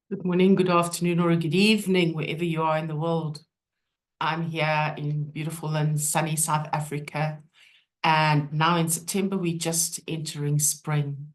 Good morning, good afternoon, or good evening, wherever you are in the world. I'm here in beautiful and sunny South Africa. And now in September, we're just entering spring.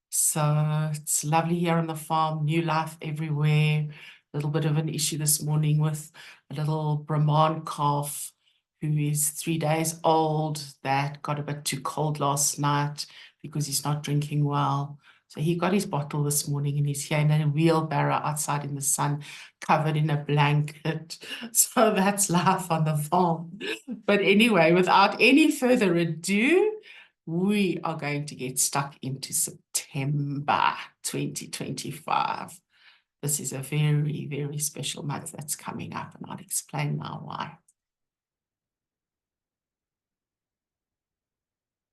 So it's lovely here on the farm, new life everywhere. A little bit of an issue this morning with a little Brahman calf who is 3 days old that got a bit too cold last night because he's not drinking well. So he got his bottle this morning and he's here in a wheelbarrow outside in the sun, covered in a blanket. So that's life on the farm. But anyway, without any further ado, we are going to get stuck into September 2025. This is a very, very special month that's coming up, and I'll explain now why.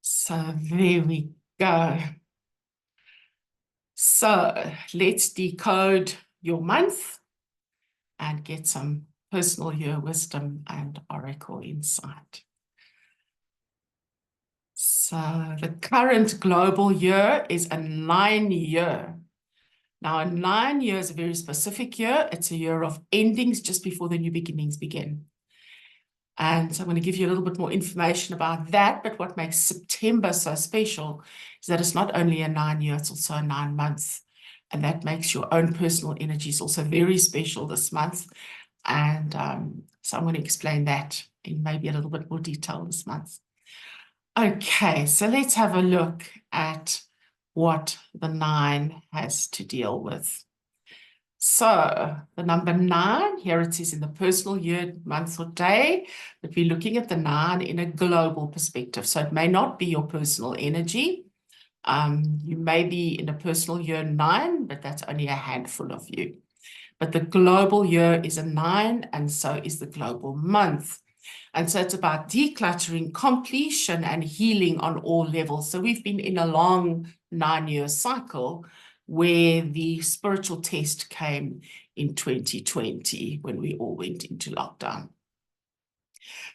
So there we go. So let's decode your month and get some personal year wisdom and oracle insight. So the current global year is a 9-year. Now, a 9 year is a very specific year. It's a year of endings just before the new beginnings begin. And so I'm going to give you a little bit more information about that. But what makes September so special is that it's not only a 9-year, it's also a 9 month. And that makes your own personal energies also very special this month. And so I'm going to explain that in maybe a little bit more detail this month. Okay, so let's have a look at what the 9 has to deal with. So the number 9, here it is in the personal year, month or day, but we're looking at the 9 in a global perspective. So it may not be your personal energy. You may be in a personal year 9, but that's only a handful of you. But the global year is a 9, and so is the global month. And so it's about decluttering, completion, and healing on all levels. So we've been in a long 9-year cycle where the spiritual test came in 2020 when we all went into lockdown.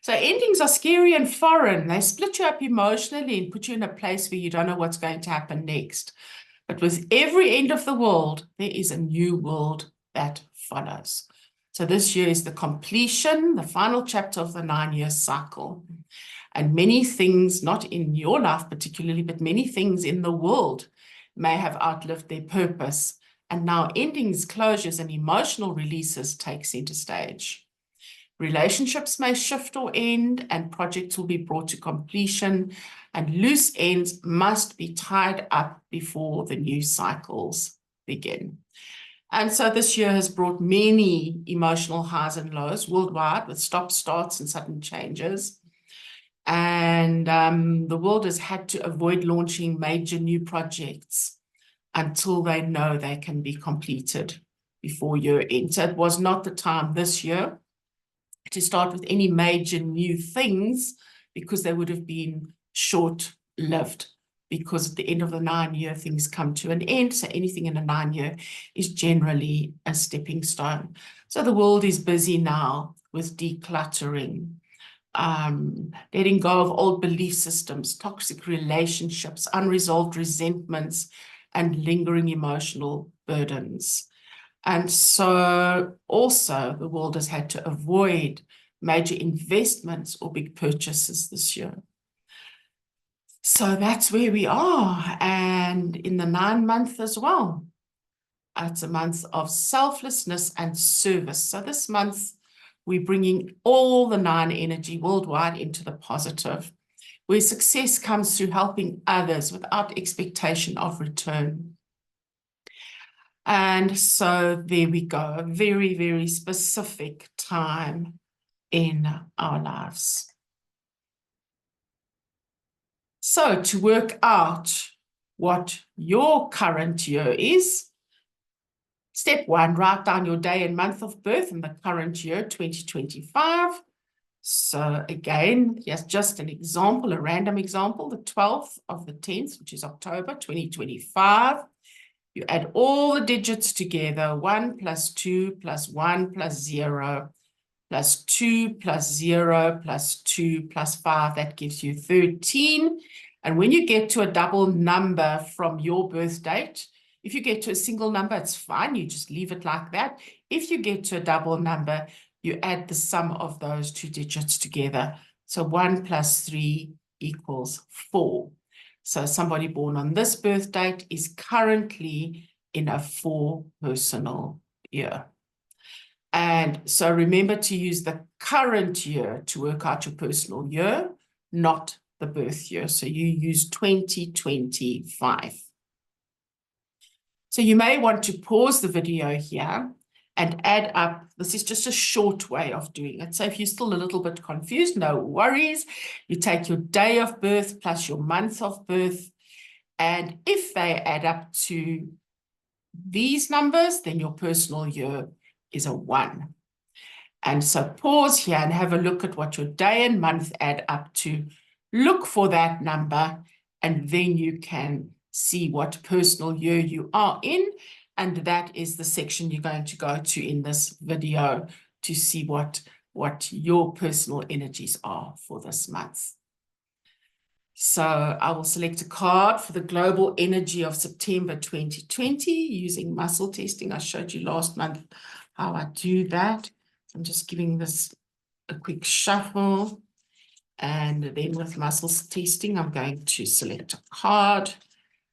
So endings are scary and foreign. They split you up emotionally and put you in a place where you don't know what's going to happen next. But with every end of the world, there is a new world that follows. So this year is the completion, the final chapter of the 9-year cycle. And many things, not in your life particularly, but many things in the world may have outlived their purpose. And now endings, closures, and emotional releases take center stage. Relationships may shift or end, and projects will be brought to completion, and loose ends must be tied up before the new cycles begin. And so this year has brought many emotional highs and lows worldwide with stop starts and sudden changes. And the world has had to avoid launching major new projects until they know they can be completed before year end. So it was not the time this year to start with any major new things because they would have been short-lived, because at the end of the 9-year, things come to an end. So anything in a 9-year is generally a stepping stone. So the world is busy now with decluttering, letting go of old belief systems, toxic relationships, unresolved resentments, and lingering emotional burdens. And so also the world has had to avoid major investments or big purchases this year. So that's where we are. And in the 9-month as well, it's a month of selflessness and service. So this month, we're bringing all the 9 energy worldwide into the positive, where success comes through helping others without expectation of return. And so there we go, a very, very specific time in our lives. So to work out what your current year is, step 1, write down your day and month of birth in the current year, 2025. So again, here's just an example, a random example, the 12th of the 10th, which is October 2025. You add all the digits together, 1 + 2 + 1 + 0 + 2 + 0 + 2 + 5. That gives you 13. And when you get to a double number from your birth date, If you get to a single number, it's fine. You just leave it like that. If you get to a double number, you add the sum of those two digits together. So 1 plus 3 equals 4. So somebody born on this birth date is currently in a 4 personal year. And so remember to use the current year to work out your personal year, not the birth year. So you use 2025. So you may want to pause the video here and add up. This is just a short way of doing it. So if you're still a little bit confused, no worries. You take your day of birth plus your month of birth. And if they add up to these numbers, then your personal year is a 1. And so pause here and have a look at what your day and month add up to. Look for that number, and then you can see what personal year you are in. And that is the section you're going to go to in this video to see what your personal energies are for this month. So I will select a card for the global energy of September 2020 using muscle testing. I showed you last month how I do that. I'm just giving this a quick shuffle. And then with muscle testing, I'm going to select a card.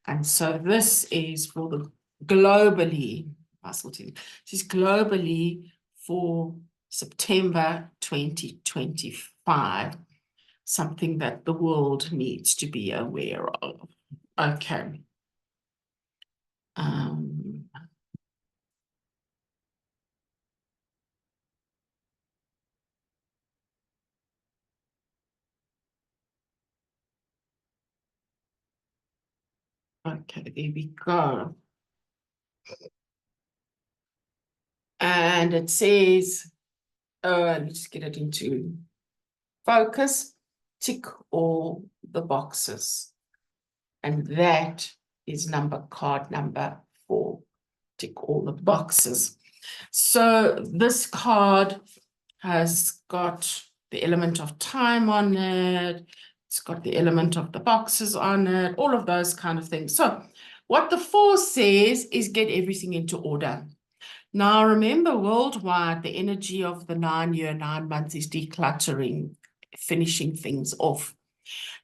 And so this is for the globally, muscle testing. This is globally for September 2025. Something that the world needs to be aware of. Okay. Okay, there we go. And it says, let me just get it into focus. Tick all the boxes. And that is card number 4. Tick all the boxes. So this card has got the element of time on it. It's got the element of the boxes on it, all of those kind of things. So what the 4 says is get everything into order. Now, remember, worldwide, the energy of the 9-year, 9 months is decluttering, finishing things off.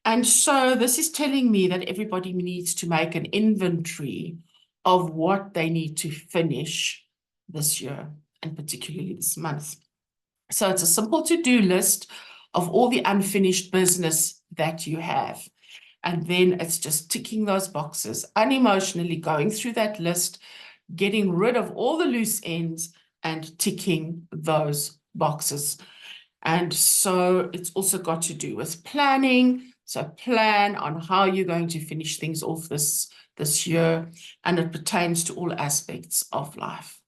And so this is telling me that everybody needs to make an inventory of what they need to finish this year, and particularly this month. So it's a simple to-do list of all the unfinished business that you have. And then it's just ticking those boxes, unemotionally going through that list, getting rid of all the loose ends and ticking those boxes. And so it's also got to do with planning. So plan on how you're going to finish things off this year. And it pertains to all aspects of life.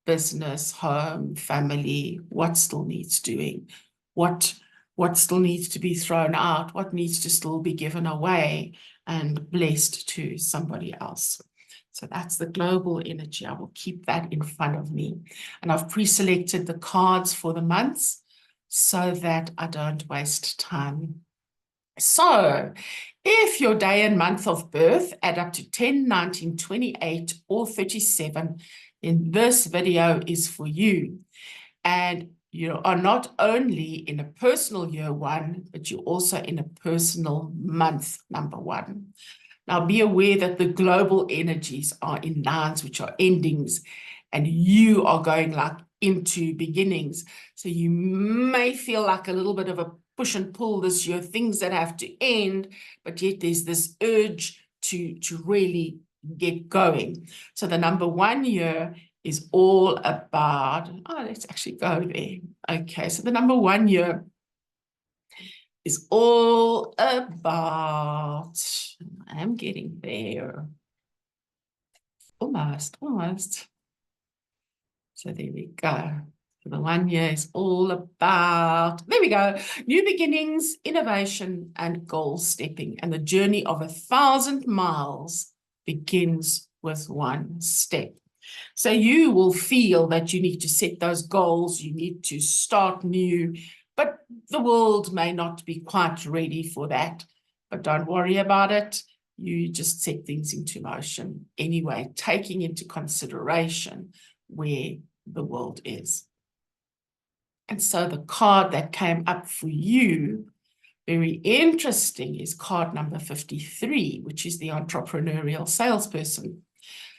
Business, home, family, what still needs doing, what still needs to be thrown out, what needs to still be given away and blessed to somebody else. So that's the global energy. I will keep that in front of me. And I've pre-selected the cards for the months so that I don't waste time. So if your day and month of birth add up to 10, 19, 28, or 37, then this video is for you. And you are not only in a personal year 1, but you're also in a personal month number 1. Now be aware that the global energies are in lines which are endings, and you are going like into beginnings. So you may feel like a little bit of a push and pull this year, things that have to end, but yet there's this urge to really get going. So the number 1 year is all about, let's actually go there. Okay, so the number 1 year is all about, I'm getting there. Almost. So there we go. So the 1 year is all about, there we go, new beginnings, innovation, and goal stepping. And the journey of 1,000 miles begins with 1 step. So you will feel that you need to set those goals, you need to start new, but the world may not be quite ready for that. But don't worry about it. you just set things into motion anyway, taking into consideration where the world is. And so the card that came up for you, very interesting, is card number 53, which is the entrepreneurial salesperson.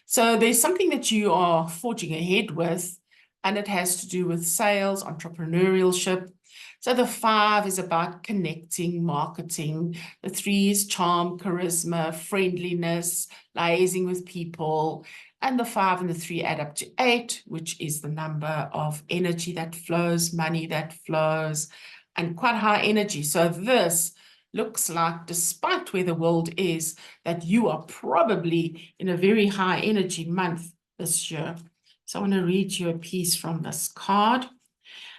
So there's something that you are forging ahead with, and it has to do with sales, entrepreneurship. So the 5 is about connecting, marketing. The 3 is charm, charisma, friendliness, liaising with people. And the 5 and the 3 add up to 8, which is the number of energy that flows, money that flows, and quite high energy. So this looks like, despite where the world is, that you are probably in a very high energy month this year. So I want to read you a piece from this card.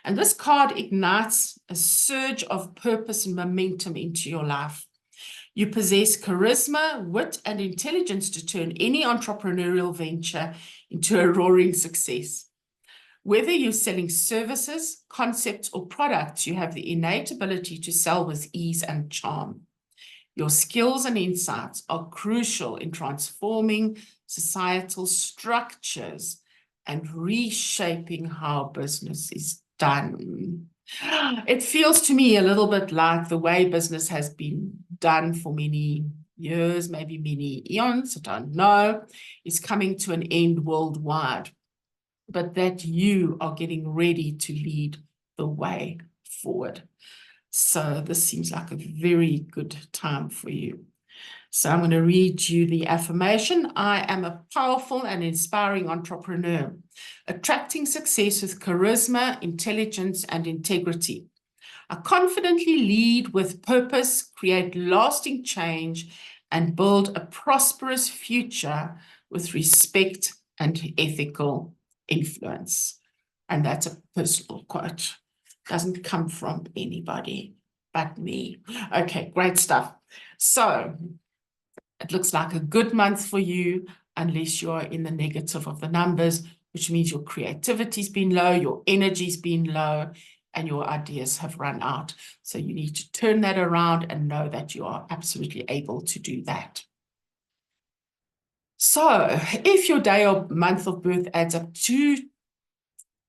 And this card ignites a surge of purpose and momentum into your life. You possess charisma, wit, and intelligence to turn any entrepreneurial venture into a roaring success. Whether you're selling services, concepts, or products, you have the innate ability to sell with ease and charm. Your skills and insights are crucial in transforming societal structures and reshaping how business is done. It feels to me a little bit like the way business has been done for many years, maybe many eons, I don't know, is coming to an end worldwide, but that you are getting ready to lead the way forward. So this seems like a very good time for you. So I'm going to read you the affirmation. I am a powerful and inspiring entrepreneur, attracting success with charisma, intelligence, and integrity. I confidently lead with purpose, create lasting change, and build a prosperous future with respect and ethical influence. And that's a personal quote. Doesn't come from anybody but me. Okay, great stuff. So it looks like a good month for you, unless you're in the negative of the numbers, which means your creativity's been low, your energy's been low, and your ideas have run out. So you need to turn that around and know that you are absolutely able to do that. So if your day or month of birth adds up to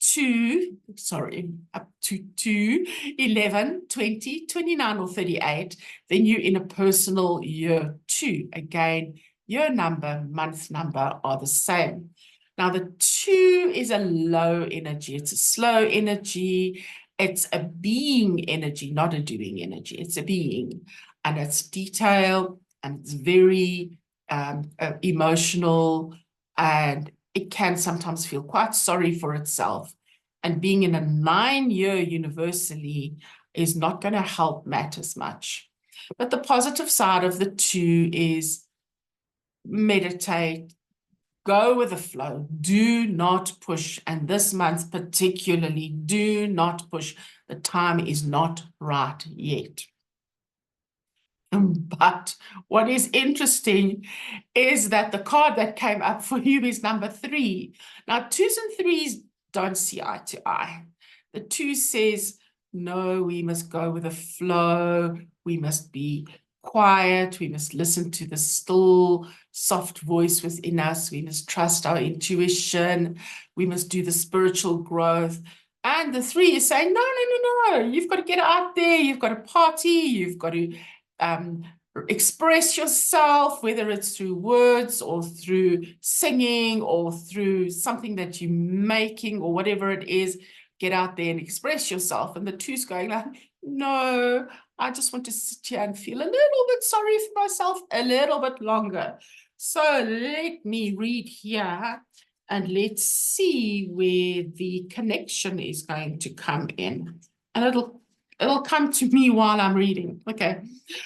2, 11, 20, 29, or 38, then you're in a personal year 2. Again, year number, month number are the same. Now, the 2 is a low energy. It's a slow energy. It's a being energy, not a doing energy. It's a being. And it's detailed, and it's very emotional, and it can sometimes feel quite sorry for itself. And being in a 9-year universally is not going to help matters much. But the positive side of the 2 is meditate, go with the flow, do not push. And this month particularly, do not push. The time is not right yet. But what is interesting is that the card that came up for you is number 3. Now, 2s and 3s don't see eye to eye. The 2 says, no, we must go with the flow. We must be quiet. We must listen to the still, soft voice within us. We must trust our intuition. We must do the spiritual growth. And the 3 is saying, no. You've got to get out there. You've got to party. You've got to express yourself, whether it's through words or through singing or through something that you're making or whatever it is. Get out there and express yourself. And the 2's going like, no, I just want to sit here and feel a little bit sorry for myself a little bit longer. So let me read here and let's see where the connection is going to come in. And it'll come to me while I'm reading. Okay.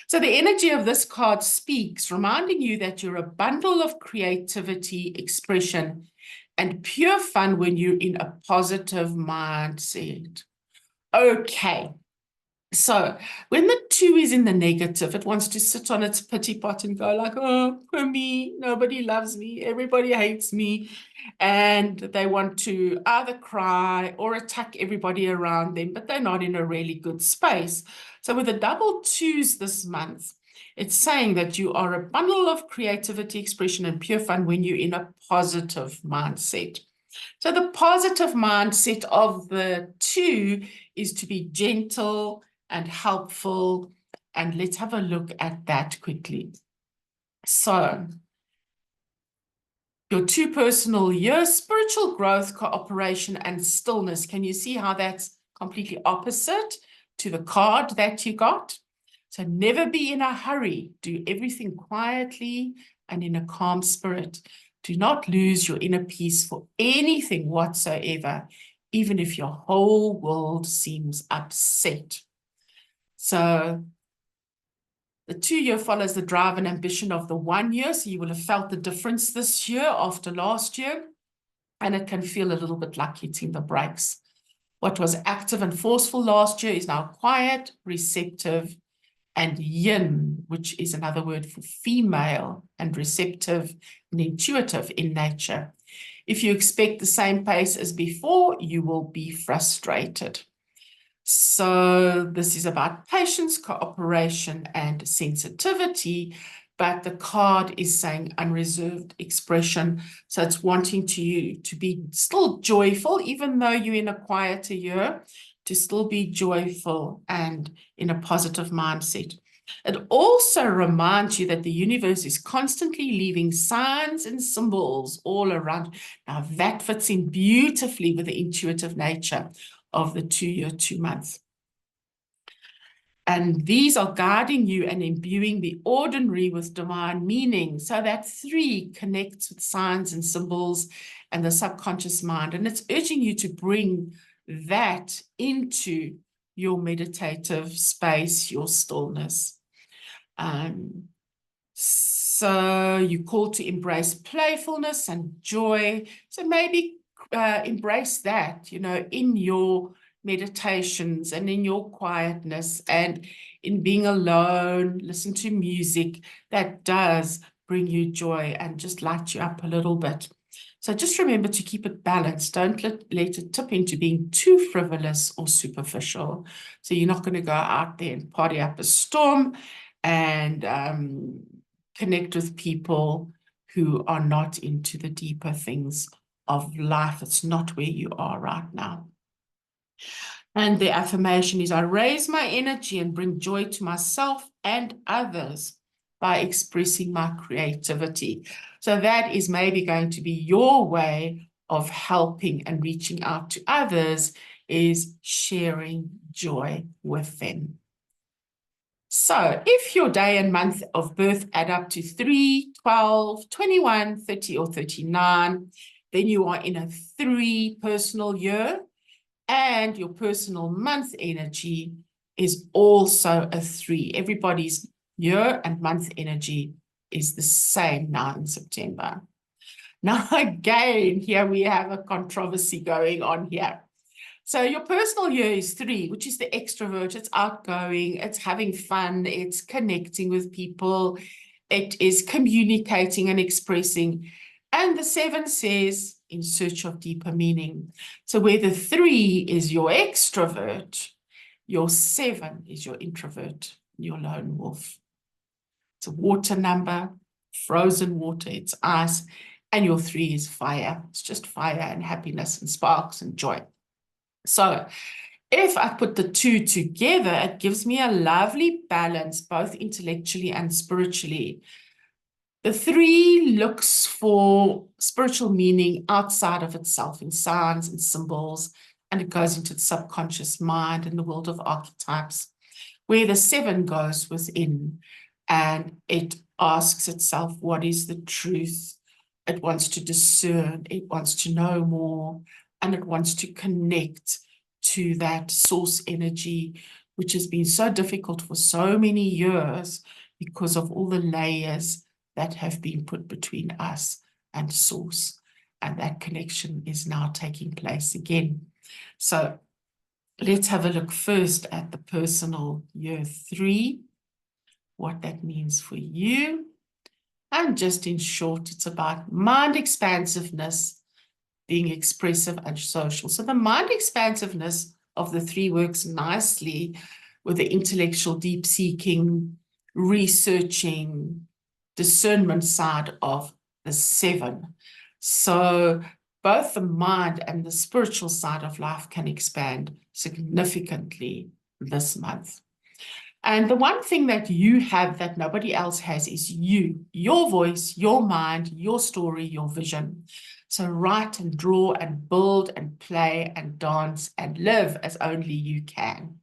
So the energy of this card speaks, reminding you that you're a bundle of creativity, expression, and pure fun when you're in a positive mindset. Okay. So when the 2 is in the negative, it wants to sit on its pity pot and go like, oh, poor me, nobody loves me, everybody hates me. And they want to either cry or attack everybody around them, but they're not in a really good space. So with the double 2s this month, It's saying that you are a bundle of creativity, expression, and pure fun when you're in a positive mindset. So the positive mindset of the 2 is to be gentle and helpful. And let's have a look at that quickly. So your 2 personal years, spiritual growth, cooperation, and stillness. Can you see how that's completely opposite to the card that you got? So never be in a hurry. Do everything quietly and in a calm spirit. Do not lose your inner peace for anything whatsoever, even if your whole world seems upset. So the 2 year follows the drive and ambition of the 1 year. So you will have felt the difference this year after last year, and it can feel a little bit like hitting the brakes. What was active and forceful last year is now quiet, receptive, and yin, which is another word for female, and receptive and intuitive in nature. If you expect the same pace as before, you will be frustrated. So this is about patience, cooperation, and sensitivity, but the card is saying unreserved expression. So it's wanting you to be still joyful, even though you're in a quieter year, to still be joyful and in a positive mindset. It also reminds you that the universe is constantly leaving signs and symbols all around. Now that fits in beautifully with the intuitive nature of the 2 year, 2 months. And these are guiding you and imbuing the ordinary with divine meaning. So that 3 connects with signs and symbols and the subconscious mind. And it's urging you to bring that into your meditative space, your stillness. So you're called to embrace playfulness and joy. So maybe embrace that, in your meditations and in your quietness and in being alone. Listen to music that does bring you joy and just light you up a little bit. So just remember to keep it balanced. Don't let it tip into being too frivolous or superficial. So you're not going to go out there and party up a storm and connect with people who are not into the deeper things of life. It's not where you are right now. And the affirmation is, I raise my energy and bring joy to myself and others by expressing my creativity. So that is maybe going to be your way of helping and reaching out to others, is sharing joy with them. So if your day and month of birth add up to 3, 12, 21, 30, or 39, then you are in a 3 personal year, and your personal month energy is also a 3. Everybody's year and month energy is the same now in September. Now, again, here we have a controversy going on here. So your personal year is 3, which is the extrovert. It's outgoing, it's having fun, it's connecting with people, it is communicating and expressing. And the 7 says, in search of deeper meaning. So where the 3 is your extrovert, your 7 is your introvert, your lone wolf. It's a water number, frozen water, it's ice, and your 3 is fire. It's just fire and happiness and sparks and joy. So if I put the 2 together, it gives me a lovely balance, both intellectually and spiritually. The 3 looks for spiritual meaning outside of itself in signs and symbols, and it goes into the subconscious mind and the world of archetypes, where the 7 goes within and it asks itself, what is the truth? It wants to discern, it wants to know more, and it wants to connect to that source energy, which has been so difficult for so many years because of all the layers that have been put between us and source. And that connection is now taking place again. So let's have a look first at the personal year 3, what that means for you. And just in short, it's about mind expansiveness, being expressive and social. So the mind expansiveness of the 3 works nicely with the intellectual deep seeking, researching, discernment side of the 7. So both the mind and the spiritual side of life can expand significantly this month. And the one thing that you have that nobody else has is you, your voice, your mind, your story, your vision. So write and draw and build and play and dance and live as only you can.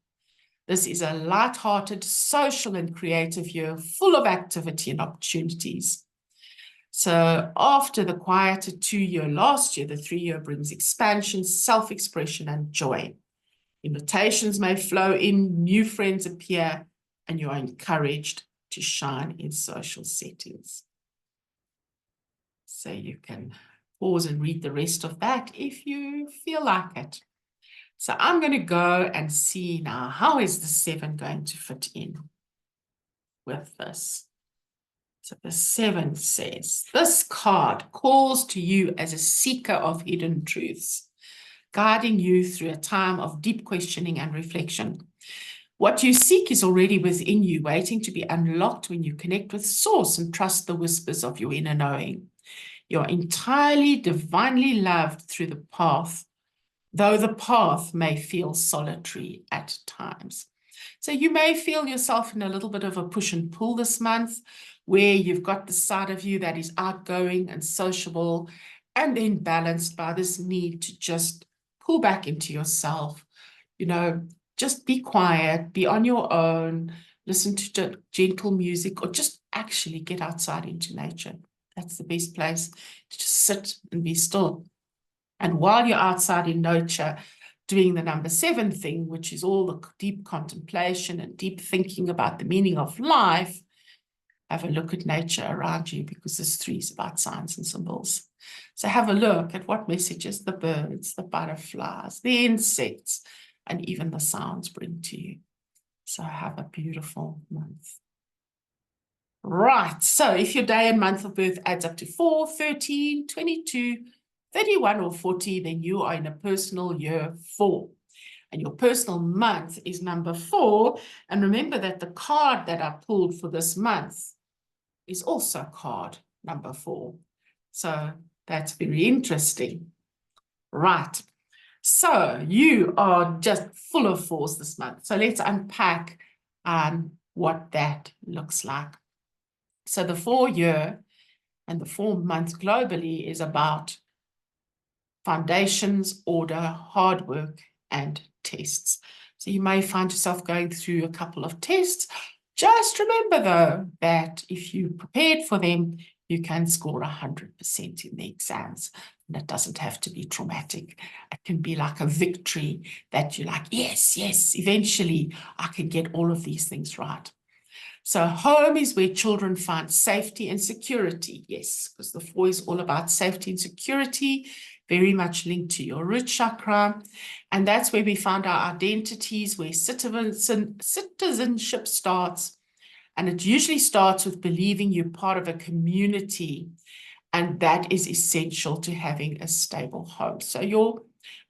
This is a light-hearted, social and creative year full of activity and opportunities. So after the quieter 2-year last year, the 3-year brings expansion, self-expression and joy. Invitations may flow in, new friends appear, and you are encouraged to shine in social settings. So you can pause and read the rest of that if you feel like it. So I'm going to go and see now, how is the 7 going to fit in with this? So the 7 says, this card calls to you as a seeker of hidden truths, guiding you through a time of deep questioning and reflection. What you seek is already within you, waiting to be unlocked when you connect with Source and trust the whispers of your inner knowing. You're entirely divinely loved through the path, though the path may feel solitary at times. So you may feel yourself in a little bit of a push and pull this month, where you've got the side of you that is outgoing and sociable, and then balanced by this need to just pull back into yourself, just be quiet, be on your own, listen to gentle music, or just actually get outside into nature. That's the best place to just sit and be still. And while you're outside in nature, doing the number 7 thing, which is all the deep contemplation and deep thinking about the meaning of life, have a look at nature around you, because this 3 is about signs and symbols. So have a look at what messages the birds, the butterflies, the insects, and even the sounds bring to you. So have a beautiful month. Right, so if your day and month of birth adds up to 4, 13, 22, 31 or 40, then you are in a personal year 4. And your personal month is number 4. And remember that the card that I pulled for this month is also card number 4. So that's very interesting. Right. So you are just full of 4s this month. So let's unpack what that looks like. So the 4-year and the 4-month globally is about foundations, order, hard work, and tests. So you may find yourself going through a couple of tests. Just remember, though, that if you prepared for them, you can score 100% in the exams. And it doesn't have to be traumatic. It can be like a victory that you're like, yes, eventually I can get all of these things right. So home is where children find safety and security. Yes, because the 4 is all about safety and security, very much linked to your root chakra. And that's where we find our identities, where citizenship starts. And it usually starts with believing you're part of a community. And that is essential to having a stable home. So your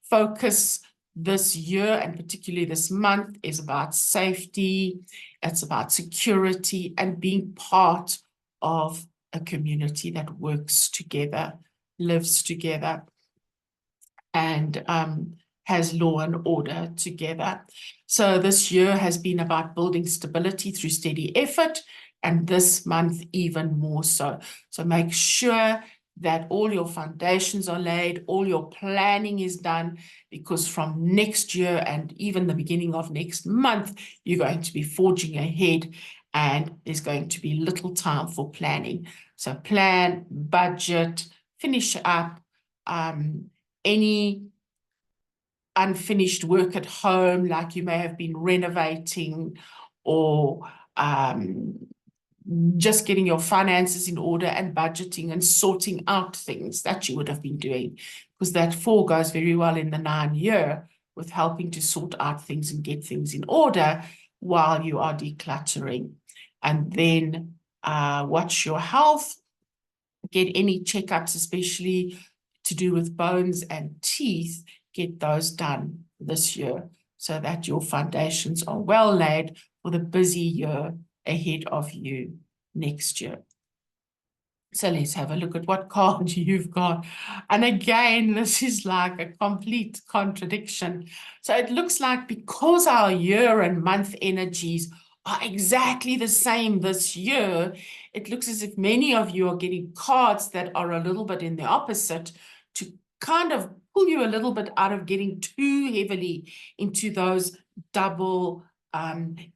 focus this year, and particularly this month, is about safety. It's about security and being part of a community that works together, lives together, and has law and order together. So this year has been about building stability through steady effort, and this month even more so. So make sure that all your foundations are laid, all your planning is done, because from next year and even the beginning of next month, you're going to be forging ahead, and there's going to be little time for planning. So plan, budget, finish up any unfinished work at home, like you may have been renovating or just getting your finances in order and budgeting and sorting out things that you would have been doing, because that 4 goes very well in the 9-year with helping to sort out things and get things in order while you are decluttering. And then watch your health, get any checkups, especially to do with bones and teeth, get those done this year so that your foundations are well laid for the busy year ahead of you next year. So let's have a look at what card you've got. And again, this is like a complete contradiction. So it looks like because our year and month energies are exactly the same this year, it looks as if many of you are getting cards that are a little bit in the opposite to kind of pull you a little bit out of getting too heavily into those double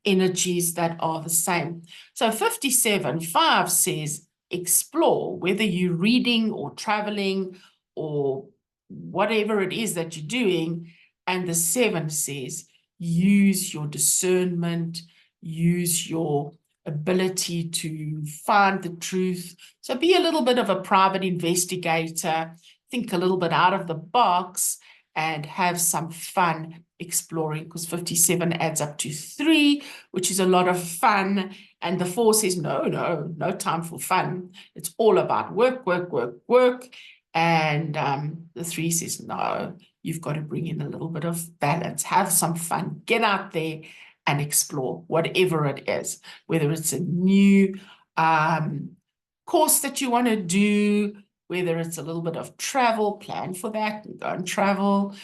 energies that are the same. So 57.5 says, explore, whether you're reading or traveling or whatever it is that you're doing. And the 7 says, use your discernment, use your ability to find the truth. So be a little bit of a private investigator, think a little bit out of the box, and have some fun exploring, because 57 adds up to 3, which is a lot of fun. And the 4 says, no time for fun. It's all about work, work, work, work. And the 3 says, no, you've got to bring in a little bit of balance, have some fun, get out there and explore whatever it is, whether it's a new course that you want to do, whether it's a little bit of travel, plan for that and go and travel,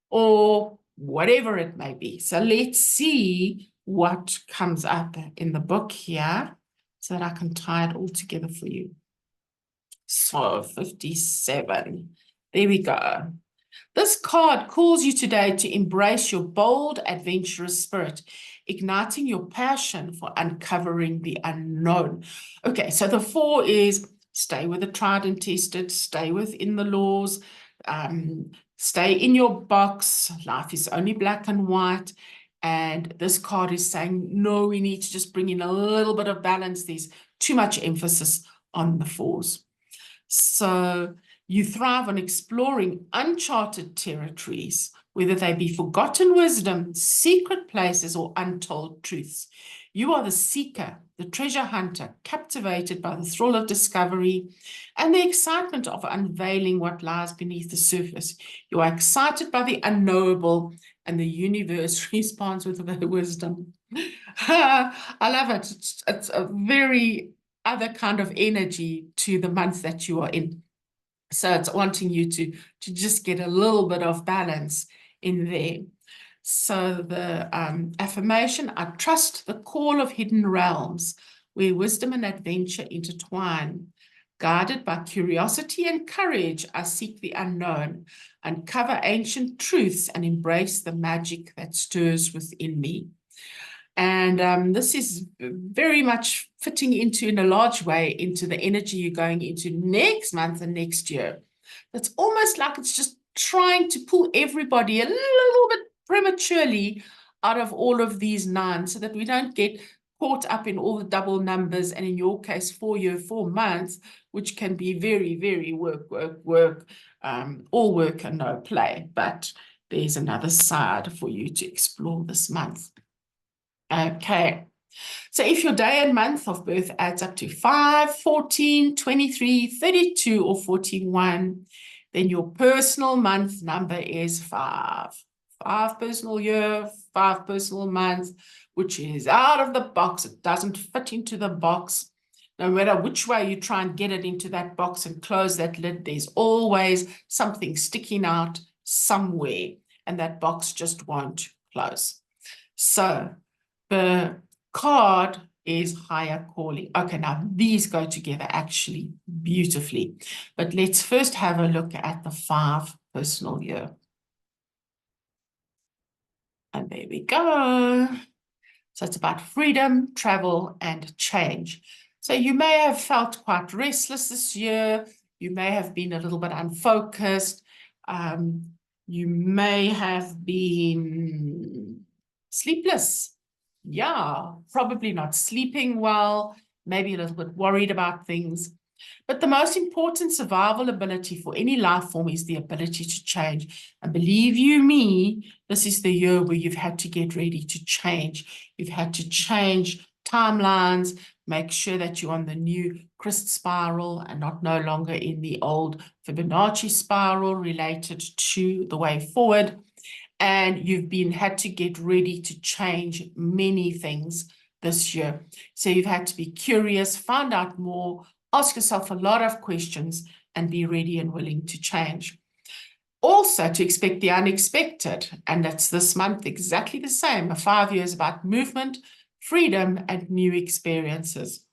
or whatever it may be. So let's see what comes up in the book here so that I can tie it all together for you. So 57, there we go. This card calls you today to embrace your bold, adventurous spirit, igniting your passion for uncovering the unknown. Okay, so the 4 is stay with the tried and tested, stay within the laws, stay in your box. Life is only black and white. And this card is saying, no, we need to just bring in a little bit of balance. There's too much emphasis on the 4s. So you thrive on exploring uncharted territories, whether they be forgotten wisdom, secret places, or untold truths. You are the seeker, the treasure hunter, captivated by the thrill of discovery and the excitement of unveiling what lies beneath the surface. You are excited by the unknowable, and the universe responds with wisdom. I love it. It's a very other kind of energy to the month that you are in. So it's wanting you to just get a little bit of balance in there. So the affirmation, I trust the call of hidden realms where wisdom and adventure intertwine. Guided by curiosity and courage, I seek the unknown, uncover ancient truths, and embrace the magic that stirs within me. And this is very much fitting into, in a large way, into the energy you're going into next month and next year. It's almost like it's just trying to pull everybody a little bit prematurely out of all of these 9 so that we don't get caught up in all the double numbers, and in your case, 4 year, 4 months, which can be very, very work, all work and no play. But there's another side for you to explore this month. Okay, so if your day and month of birth adds up to 5, 14, 23, 32, or 41, then your personal month number is 5. 5 personal year, 5 personal month, which is out of the box. It doesn't fit into the box. No matter which way you try and get it into that box and close that lid, there's always something sticking out somewhere, and that box just won't close. So the card is higher calling. Okay, now these go together actually beautifully. But let's first have a look at the 5 personal year. And there we go. So it's about freedom, travel, and change. So you may have felt quite restless this year. You may have been a little bit unfocused. You may have been sleepless. Yeah, probably not sleeping well, maybe a little bit worried about things. But the most important survival ability for any life form is the ability to change. And believe you me, this is the year where you've had to get ready to change. You've had to change timelines, make sure that you're on the new Christ spiral and not no longer in the old Fibonacci spiral related to the way forward. And you've had to get ready to change many things this year. So you've had to be curious, find out more, ask yourself a lot of questions, and be ready and willing to change. Also, to expect the unexpected, and that's this month exactly the same. A 5 year is about movement, freedom, and new experiences.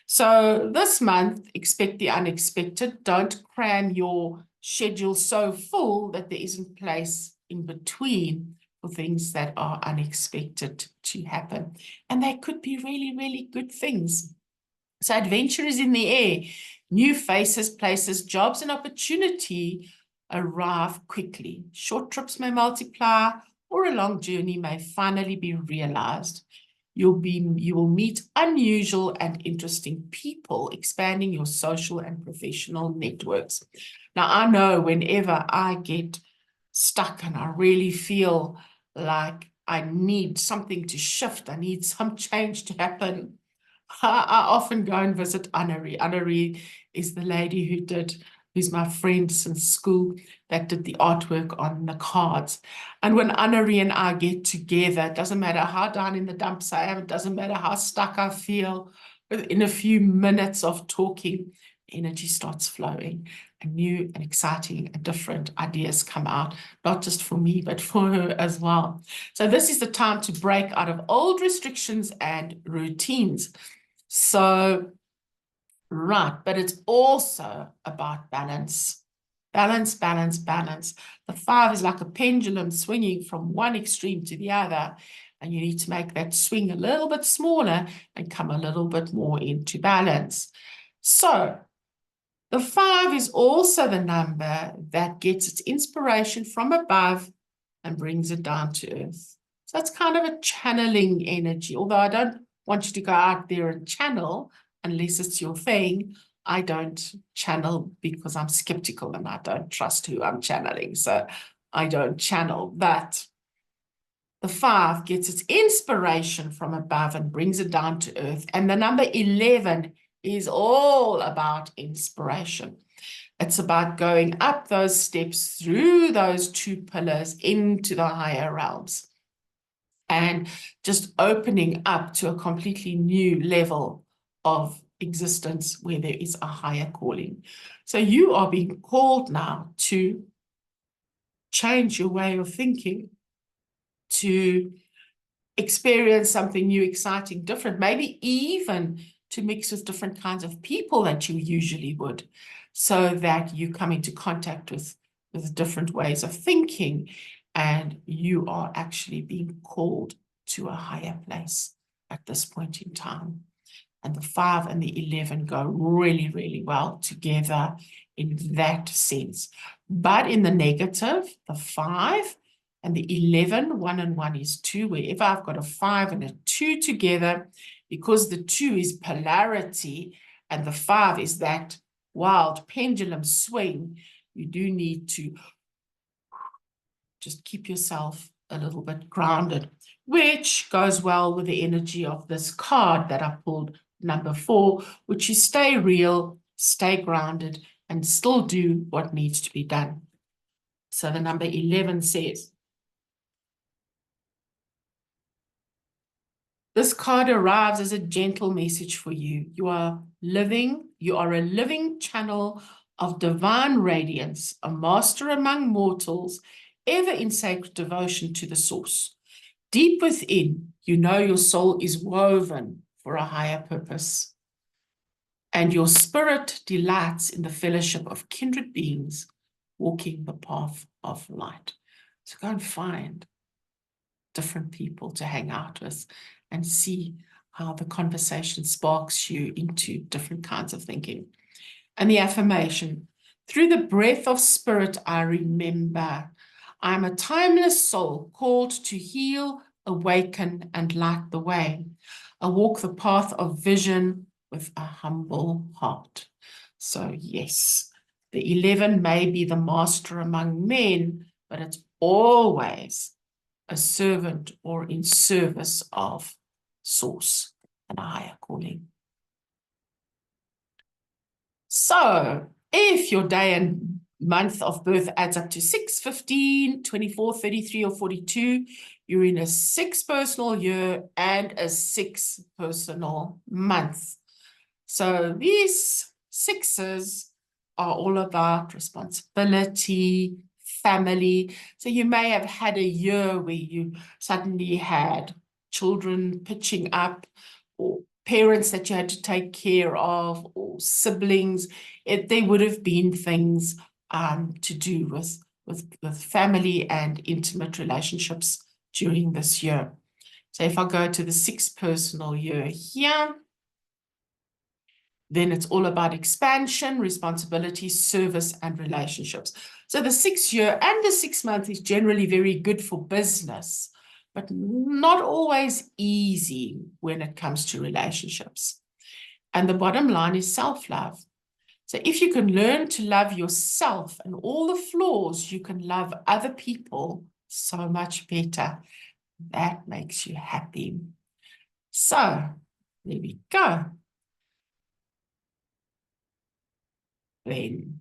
So this month, expect the unexpected. Don't cram your schedule so full that there isn't place in between for things that are unexpected to happen. And they could be really, really good things. So adventure is in the air. New faces, places, jobs, and opportunity arrive quickly. Short trips may multiply, or a long journey may finally be realized. You will meet unusual and interesting people, expanding your social and professional networks. Now, I know whenever I get stuck and I really feel like I need something to shift, I need some change to happen, I often go and visit Annery. Annery is the lady who's my friend since school, that did the artwork on the cards. And when Annery and I get together, it doesn't matter how down in the dumps I am, it doesn't matter how stuck I feel, in a few minutes of talking, energy starts flowing, and new and exciting and different ideas come out, not just for me, but for her as well. So this is the time to break out of old restrictions and routines. So, right, but it's also about balance. Balance, balance, balance. The 5 is like a pendulum swinging from one extreme to the other, and you need to make that swing a little bit smaller and come a little bit more into balance. So, the 5 is also the number that gets its inspiration from above and brings it down to earth. So it's kind of a channeling energy, although I don't want you to go out there and channel unless it's your thing. I don't channel because I'm skeptical and I don't trust who I'm channeling. So I don't channel. But the 5 gets its inspiration from above and brings it down to earth. And the number 11 is all about inspiration. It's about going up those steps through those 2 pillars into the higher realms and just opening up to a completely new level of existence where there is a higher calling. So you are being called now to change your way of thinking, to experience something new, exciting, different, maybe even to mix with different kinds of people that you usually would, so that you come into contact with different ways of thinking, and you are actually being called to a higher place at this point in time. And the 5 and the 11 go really, really well together in that sense. But in the negative, the 5 and the 11, 1 and 1 is 2. Wherever I've got a 5 and a 2 together, because the 2 is polarity and the 5 is that wild pendulum swing, you do need to just keep yourself a little bit grounded, which goes well with the energy of this card that I pulled, number 4, which is stay real, stay grounded, and still do what needs to be done. So the number 11 says, this card arrives as a gentle message for you. You are a living channel of divine radiance, a master among mortals, ever in sacred devotion to the source. Deep within, you know your soul is woven for a higher purpose, and your spirit delights in the fellowship of kindred beings walking the path of light. So go and find different people to hang out with and see how the conversation sparks you into different kinds of thinking. And the affirmation, through the breath of spirit, I remember I'm a timeless soul called to heal, awaken, and light the way. I walk the path of vision with a humble heart. So yes, the 11 may be the master among men, but it's always a servant or in service of source and a higher calling. So if your day and month of birth adds up to 6, 15, 24, 33, or 42, you're in a 6 personal year and a 6 personal month. So these 6s are all about responsibility, family. So you may have had a year where you suddenly had children pitching up, or parents that you had to take care of, or siblings. There would have been things to do with family and intimate relationships during this year. So if I go to the 6 personal year here, then it's all about expansion, responsibility, service, and relationships. So the 6 year and the 6 month is generally very good for business, but not always easy when it comes to relationships. And the bottom line is self-love. So if you can learn to love yourself and all the flaws, you can love other people so much better. That makes you happy. So there we go. Then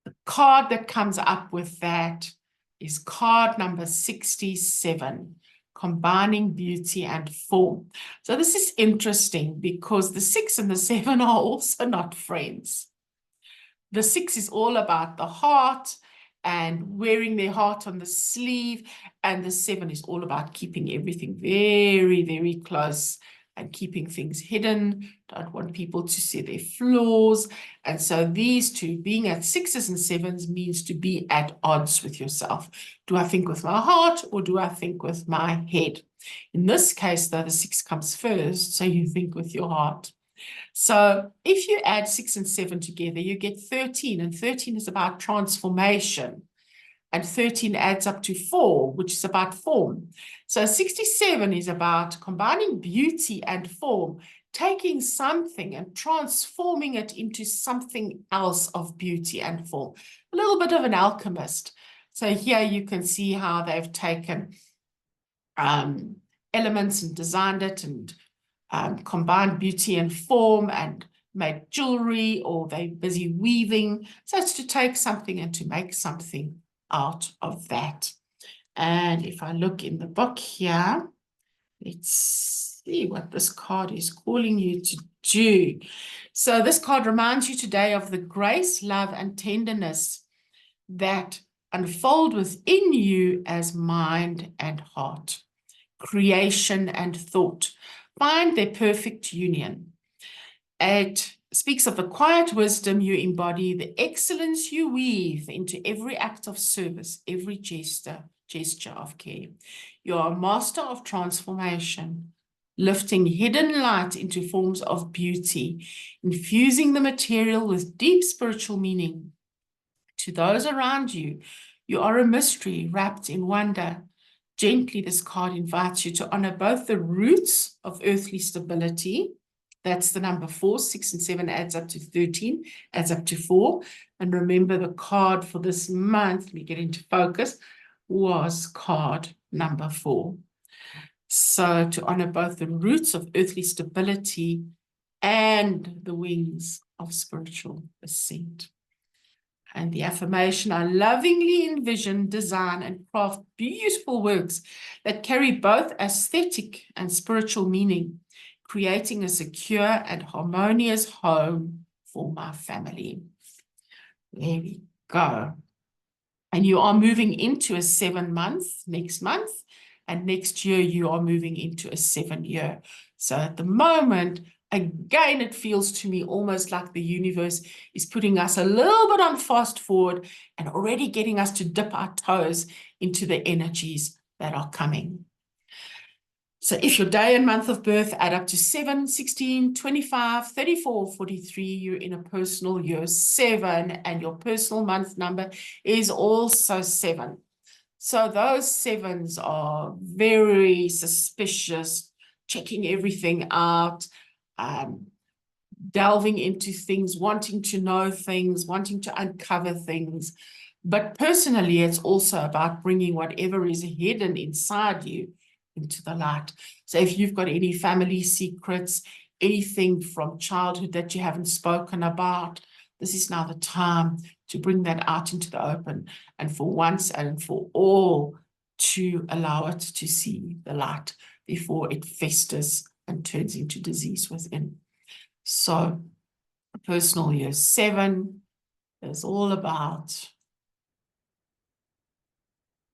the card that comes up with that is card number 67, combining beauty and form. So this is interesting because the 6 and the 7 are also not friends. The 6 is all about the heart and wearing their heart on the sleeve, and the 7 is all about keeping everything very, very close and keeping things hidden, don't want people to see their flaws. And so these two, being at 6s and 7s, means to be at odds with yourself. Do I think with my heart or do I think with my head? In this case, though, the 6 comes first, so you think with your heart. So if you add 6 and 7 together, you get 13, and 13 is about transformation. And 13 adds up to 4, which is about form. So 67 is about combining beauty and form, taking something and transforming it into something else of beauty and form. A little bit of an alchemist. So here you can see how they've taken elements and designed it and combined beauty and form and made jewelry, or they're busy weaving. So it's to take something and to make something out of that. And if I look in the book here, let's see what this card is calling you to do. So this card reminds you today of the grace, love, and tenderness that unfold within you as mind and heart, creation and thought. Find their perfect union. It speaks of the quiet wisdom you embody, the excellence you weave into every act of service, every gesture of care. You are a master of transformation, lifting hidden light into forms of beauty, infusing the material with deep spiritual meaning. To those around you, you are a mystery wrapped in wonder. Gently, this card invites you to honor both the roots of earthly stability. That's the number 4. 6 and 7 adds up to 13, adds up to 4. And remember, the card for this month, let me get into focus, was card number 4. So to honor both the roots of earthly stability and the wings of spiritual ascent. And the affirmation, I lovingly envision, design, and craft beautiful works that carry both aesthetic and spiritual meaning, creating a secure and harmonious home for my family. There we go. And you are moving into a 7 month next month, and next year you are moving into a 7 year. So at the moment, again, it feels to me almost like the universe is putting us a little bit on fast forward and already getting us to dip our toes into the energies that are coming. So if your day and month of birth add up to 7, 16, 25, 34, 43, you're in a personal year 7, and your personal month number is also 7. So those 7s are very suspicious, checking everything out, delving into things, wanting to know things, wanting to uncover things. But personally, it's also about bringing whatever is hidden inside you into the light. So if you've got any family secrets, anything from childhood that you haven't spoken about, this is now the time to bring that out into the open, and for once and for all, to allow it to see the light before it festers and turns into disease within. So personal year 7 is all about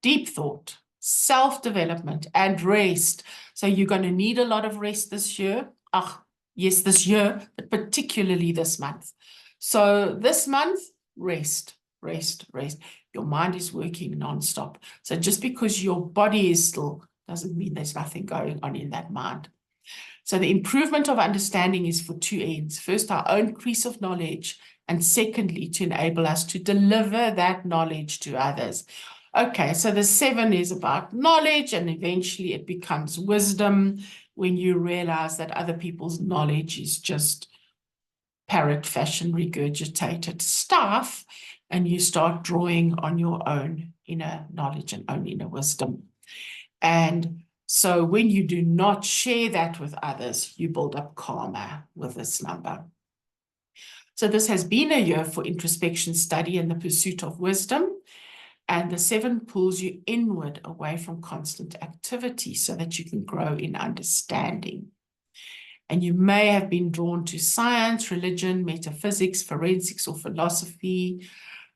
deep thought, self-development, and rest. So you're going to need a lot of rest this year. Yes, this year, but particularly this month. So this month, rest, rest, rest. Your mind is working nonstop. So just because your body is still doesn't mean there's nothing going on in that mind. So the improvement of understanding is for 2 ends. First, our own increase of knowledge, and secondly, to enable us to deliver that knowledge to others. Okay, so the 7 is about knowledge, and eventually it becomes wisdom when you realize that other people's knowledge is just parrot fashion regurgitated stuff, and you start drawing on your own inner knowledge and own inner wisdom. And so when you do not share that with others, you build up karma with this number. So this has been a year for introspection, study, and the pursuit of wisdom. And the 7 pulls you inward, away from constant activity, so that you can grow in understanding. And you may have been drawn to science, religion, metaphysics, forensics, or philosophy.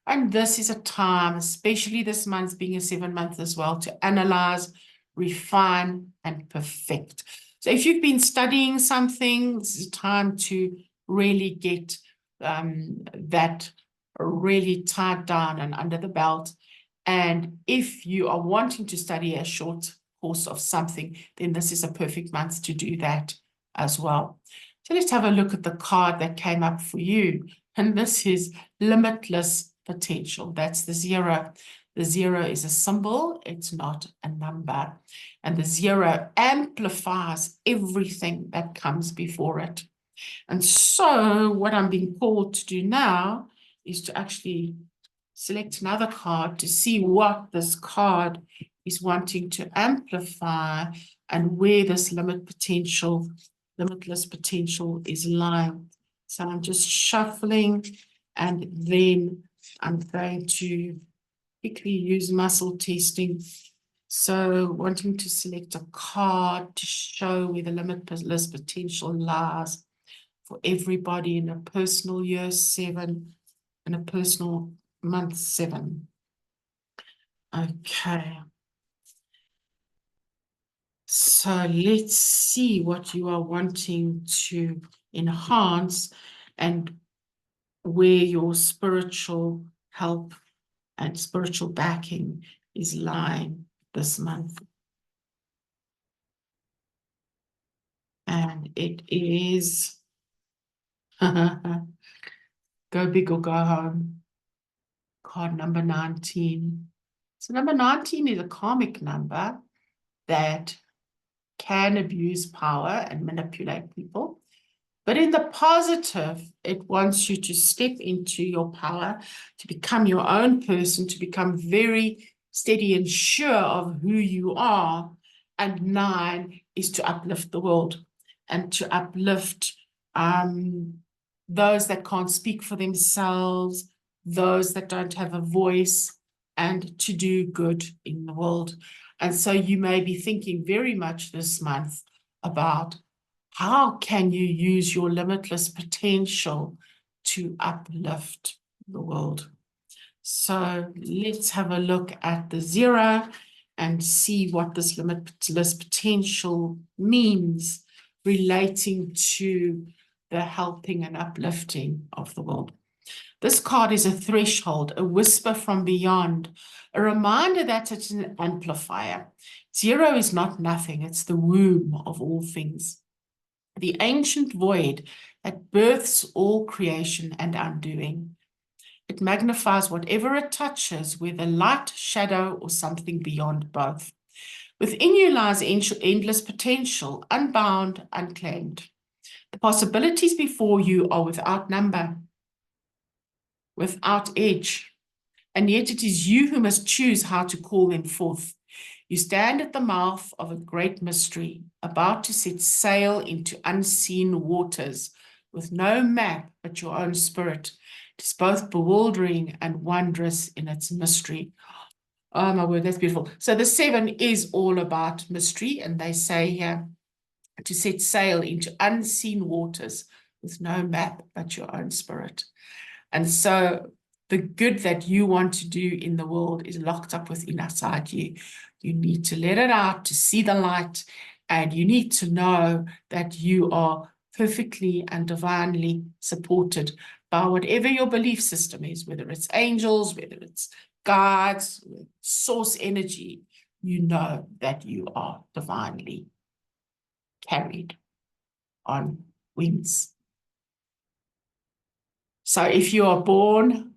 And this is a time, especially this month being a 7-month as well, to analyze, refine, and perfect. So if you've been studying something, this is a time to really get that really tied down and under the belt. And if you are wanting to study a short course of something, then this is a perfect month to do that as well. So let's have a look at the card that came up for you. And this is limitless potential. That's the 0. The 0 is a symbol. It's not a number. And the 0 amplifies everything that comes before it. And so what I'm being called to do now is to actually select another card to see what this card is wanting to amplify and where this limitless potential is lying. So I'm just shuffling, and then I'm going to quickly use muscle testing. So wanting to select a card to show where the limitless potential lies for everybody in a personal year 7 and a personal month 7. Okay. So let's see what you are wanting to enhance and where your spiritual help and spiritual backing is lying this month. And it is go big or go home. Card number 19. So number 19 is a karmic number that can abuse power and manipulate people. But in the positive, it wants you to step into your power, to become your own person, to become very steady and sure of who you are. And 9 is to uplift the world and to uplift those that can't speak for themselves, those that don't have a voice, and to do good in the world. And so you may be thinking very much this month about how can you use your limitless potential to uplift the world. So let's have a look at the 0 and see what this limitless potential means relating to the helping and uplifting of the world. This card is a threshold, a whisper from beyond, a reminder that it's an amplifier. 0 is not nothing, it's the womb of all things, the ancient void that births all creation and undoing. It magnifies whatever it touches, whether light, shadow, or something beyond both. Within you lies endless potential, unbound, unclaimed. The possibilities before you are without number, without edge, and yet it is you who must choose how to call them forth. You stand at the mouth of a great mystery, about to set sail into unseen waters, with no map but your own spirit, It is both bewildering and wondrous in its mystery. Oh my word, that's beautiful. So the 7 is all about mystery, and they say here to set sail into unseen waters with no map but your own spirit. And so the good that you want to do in the world is locked up within inside you. You need to let it out to see the light, and you need to know that you are perfectly and divinely supported by whatever your belief system is, whether it's angels, whether it's guides, source energy. You know that you are divinely carried on wings. So if you are born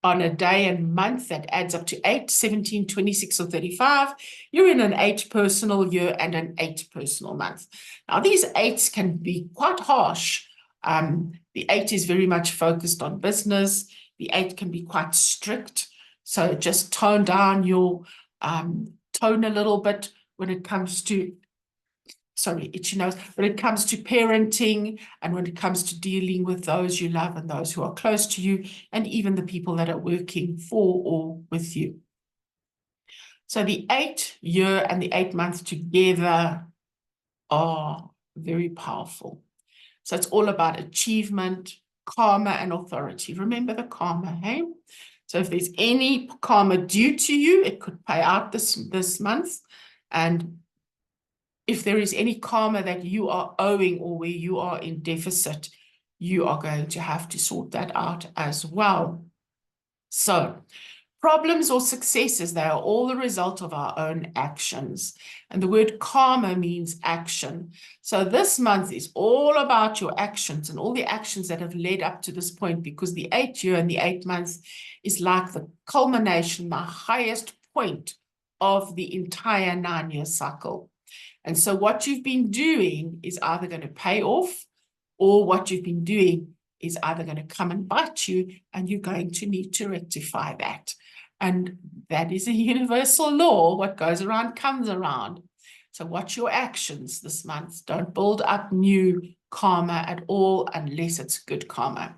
on a day and month that adds up to 8, 17, 26, or 35, you're in an 8 personal year and an 8 personal month. Now, these 8s can be quite harsh. The 8 is very much focused on business. The 8 can be quite strict. So just tone down your tone a little bit when it comes to itchy nose, when it comes to parenting and when it comes to dealing with those you love and those who are close to you, and even the people that are working for or with you. So the 8 year and the 8 month together are very powerful. So it's all about achievement, karma, and authority. Remember the karma, hey? So if there's any karma due to you, it could pay out this month. And if there is any karma that you are owing or where you are in deficit, you are going to have to sort that out as well. So problems or successes, they are all the result of our own actions. And the word karma means action. So this month is all about your actions and all the actions that have led up to this point, because the 8 year and the 8 months is like the culmination, the highest point of the entire 9-year cycle. And so what you've been doing is either going to pay off, or what you've been doing is either going to come and bite you, and you're going to need to rectify that. And that is a universal law. What goes around comes around. So watch your actions this month. Don't build up new karma at all unless it's good karma.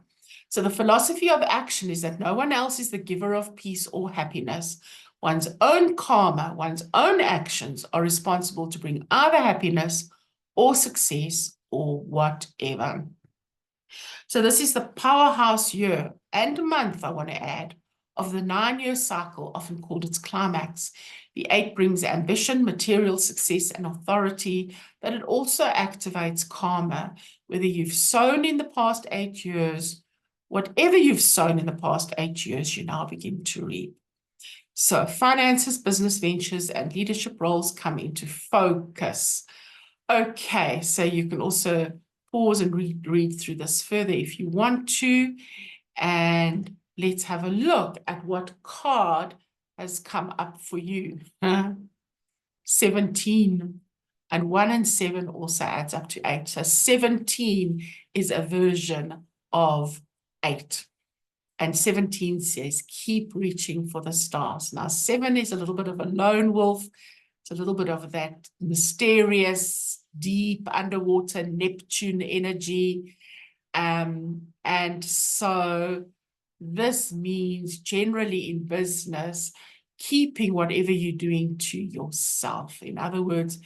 So the philosophy of action is that no one else is the giver of peace or happiness. One's own karma, one's own actions are responsible to bring either happiness or success or whatever. So this is the powerhouse year and month, I want to add, of the 9-year cycle, often called its climax. The 8 brings ambition, material success, and authority, but it also activates karma. Whether you've sown in the past 8 years, whatever you've sown in the past 8 years, you now begin to reap. So finances, business ventures, and leadership roles come into focus. Okay, so you can also pause and read through this further if you want to. And let's have a look at what card has come up for you. 17. And 1 and 7 also adds up to 8. So 17 is a version of 8. And 17 says, keep reaching for the stars. Now, 7 is a little bit of a lone wolf. It's a little bit of that mysterious, deep underwater Neptune energy. And so this means generally in business, keeping whatever you're doing to yourself. In other words,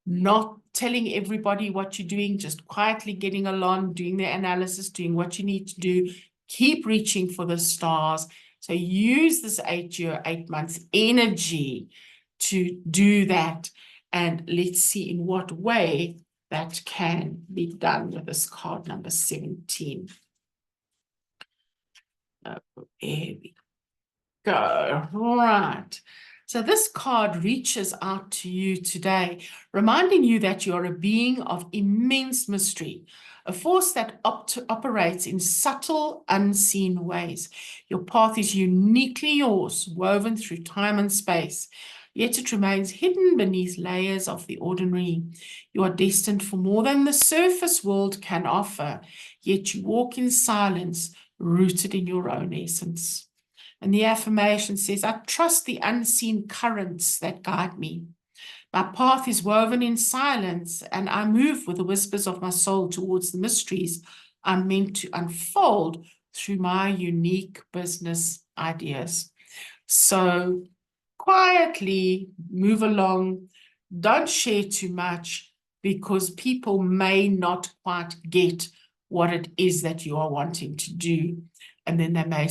not telling everybody what you're doing, just quietly getting along, doing the analysis, doing what you need to do. Keep reaching for the stars. So use this 8 year, 8 months energy to do that. And let's see in what way that can be done with this card number 17. There we go. Right. So this card reaches out to you today, reminding you that you are a being of immense mystery, a force that operates in subtle, unseen ways. Your path is uniquely yours, woven through time and space, yet it remains hidden beneath layers of the ordinary. You are destined for more than the surface world can offer, yet you walk in silence, rooted in your own essence. And the affirmation says, I trust the unseen currents that guide me. My path is woven in silence, and I move with the whispers of my soul towards the mysteries I'm meant to unfold through my unique business ideas. So quietly move along. Don't share too much because people may not quite get what it is that you are wanting to do. And then they may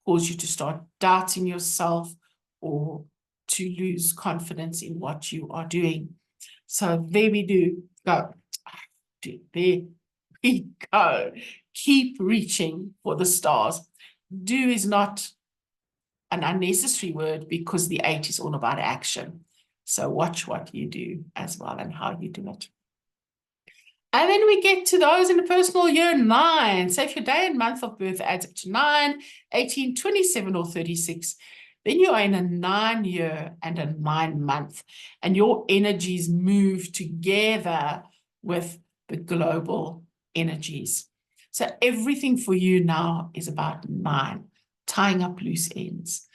cause you to start doubting yourself or to lose confidence in what you are doing. So there we do go. There we go. Keep reaching for the stars. Do is not an unnecessary word because the 8 is all about action. So watch what you do as well and how you do it. And then we get to those in the personal year 9. So if your day and month of birth adds up to 9, 18, 27, or 36, then you are in a 9-year and a 9-month, and your energies move together with the global energies. So everything for you now is about 9, tying up loose ends,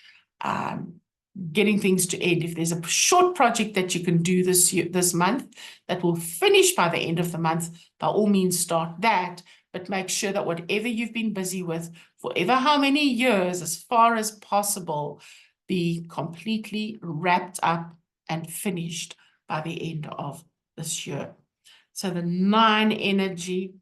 getting things to end. If there's a short project that you can do this month that will finish by the end of the month, by all means start that, but make sure that whatever you've been busy with for ever how many years, as far as possible, be completely wrapped up and finished by the end of this year. So the 9 energy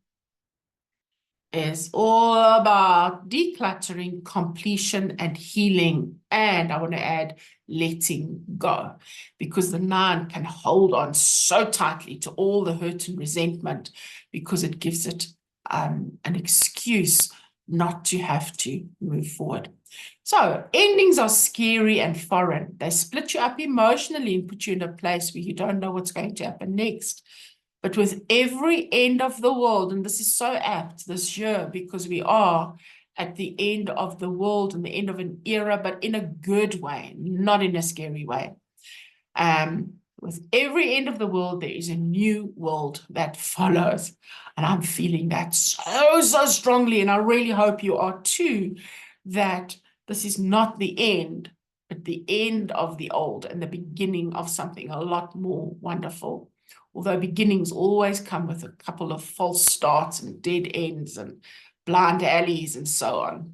is all about decluttering, completion, and healing. And I want to add letting go, because the 9 can hold on so tightly to all the hurt and resentment because it gives it an excuse not to have to move forward. So endings are scary and foreign. They split you up emotionally and put you in a place where you don't know what's going to happen next. But with every end of the world, and this is so apt this year because we are at the end of the world and the end of an era, but in a good way, not in a scary way. With every end of the world, there is a new world that follows. And I'm feeling that so, so strongly. And I really hope you are too, that this is not the end, but the end of the old and the beginning of something a lot more wonderful. Although beginnings always come with a couple of false starts and dead ends and blind alleys and so on.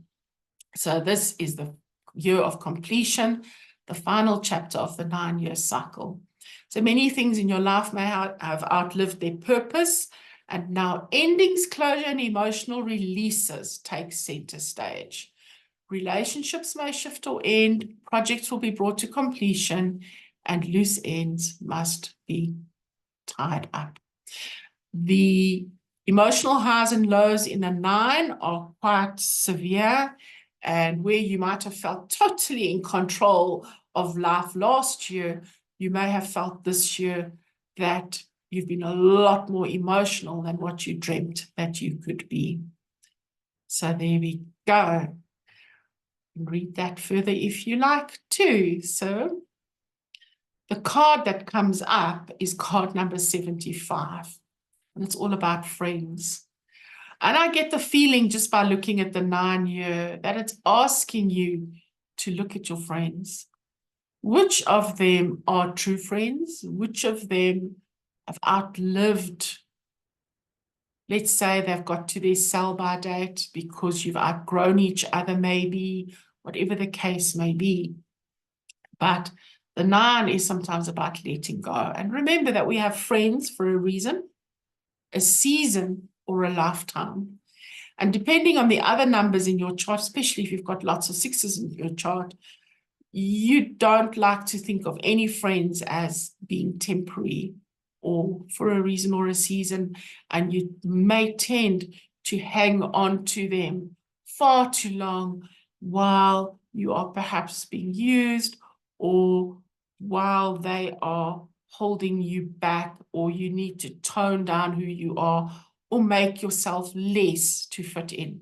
So this is the year of completion, the final chapter of the 9-year cycle. So many things in your life may have outlived their purpose, and now endings, closure, and emotional releases take center stage. Relationships may shift or end, projects will be brought to completion, and loose ends must be tied up. The emotional highs and lows in the 9 are quite severe, and where you might have felt totally in control of life last year, you may have felt this year that you've been a lot more emotional than what you dreamt that you could be. So there we go. Read that further if you like too. So the card that comes up is card number 75, and it's all about friends. And I get the feeling just by looking at the 9-year that it's asking you to look at your friends. Which of them are true friends? Which of them have outlived, let's say they've got to their sell-by date because you've outgrown each other, maybe, whatever the case may be. But the 9 is sometimes about letting go. And remember that we have friends for a reason, a season, or a lifetime. And depending on the other numbers in your chart, especially if you've got lots of 6s in your chart, you don't like to think of any friends as being temporary or for a reason or a season, and you may tend to hang on to them far too long while you are perhaps being used, or while they are holding you back, or you need to tone down who you are or make yourself less to fit in.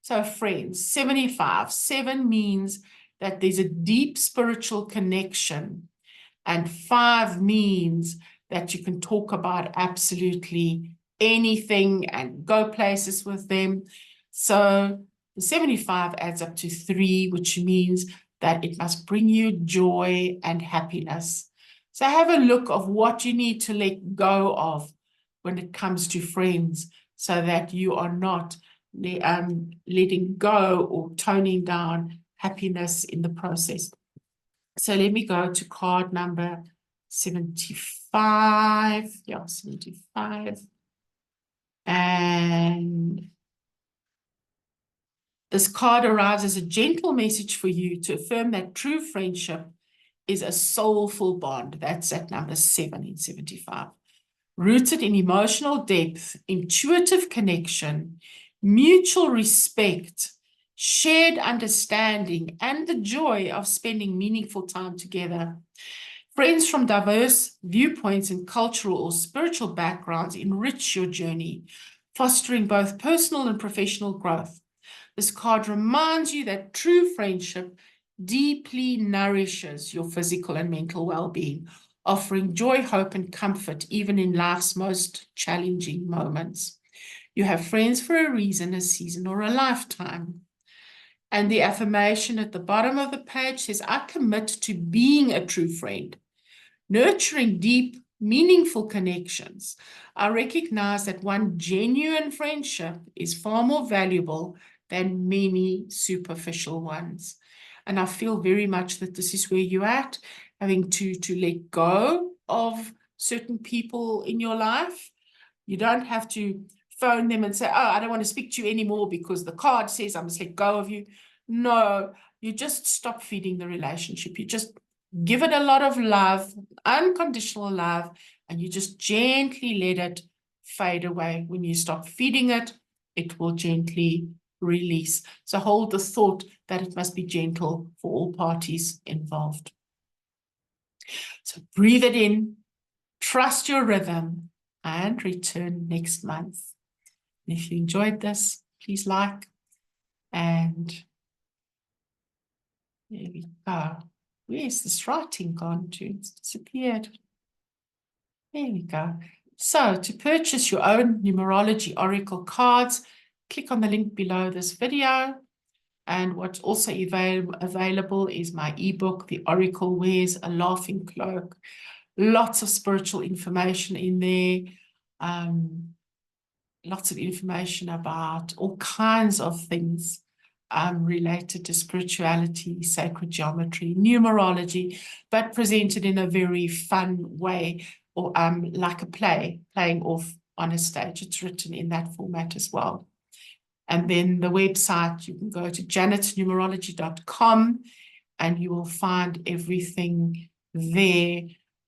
So friends, 75, 7 means that there's a deep spiritual connection, and 5 means that you can talk about absolutely anything and go places with them. So the 75 adds up to 3, which means that it must bring you joy and happiness. So have a look of what you need to let go of when it comes to friends, so that you are not letting go or toning down happiness in the process. So let me go to card number 75. Yeah, 75. And this card arrives as a gentle message for you to affirm that true friendship is a soulful bond. That's at number 7 in 75. Rooted in emotional depth, intuitive connection, mutual respect, shared understanding, and the joy of spending meaningful time together. Friends from diverse viewpoints and cultural or spiritual backgrounds enrich your journey, fostering both personal and professional growth. This card reminds you that true friendship deeply nourishes your physical and mental well-being, offering joy, hope, and comfort even in life's most challenging moments. You have friends for a reason, a season, or a lifetime. And the affirmation at the bottom of the page says, I commit to being a true friend, nurturing deep, meaningful connections. I recognize that one genuine friendship is far more valuable than many superficial ones. And I feel very much that this is where you're at, having to let go of certain people in your life. You don't have to phone them and say, oh, I don't want to speak to you anymore because the card says I must let go of you. No, you just stop feeding the relationship. You just give it a lot of love, unconditional love, and you just gently let it fade away. When you stop feeding it, it will gently release. So hold the thought that it must be gentle for all parties involved. So breathe it in, trust your rhythm, and return next month. And if you enjoyed this, please like, and there we go. Where's this writing gone to? It's disappeared. There we go. So to purchase your own numerology oracle cards, click on the link below this video. And what's also available is my ebook, The Oracle Wears a Laughing Cloak. Lots of spiritual information in there. Lots of information about all kinds of things related to spirituality, sacred geometry, numerology, but presented in a very fun way, or like a playing off on a stage. It's written in that format as well. And then the website, you can go to janetnumerology.com and you will find everything there,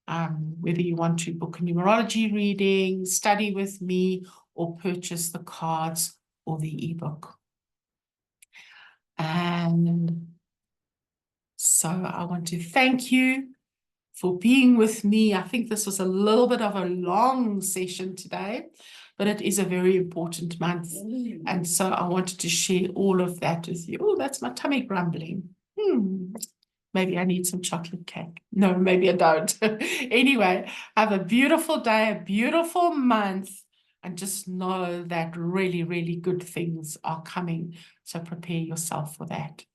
whether you want to book a numerology reading, study with me, or purchase the cards or the ebook. And so I want to thank you for being with me. I think this was a little bit of a long session today, but it is a very important month. And so I wanted to share all of that with you. Oh, that's my tummy grumbling. Maybe I need some chocolate cake. No, maybe I don't. Anyway, have a beautiful day, a beautiful month, and just know that really, really good things are coming. So prepare yourself for that.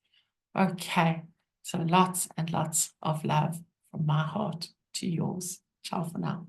Okay, so lots and lots of love from my heart to yours. Ciao for now.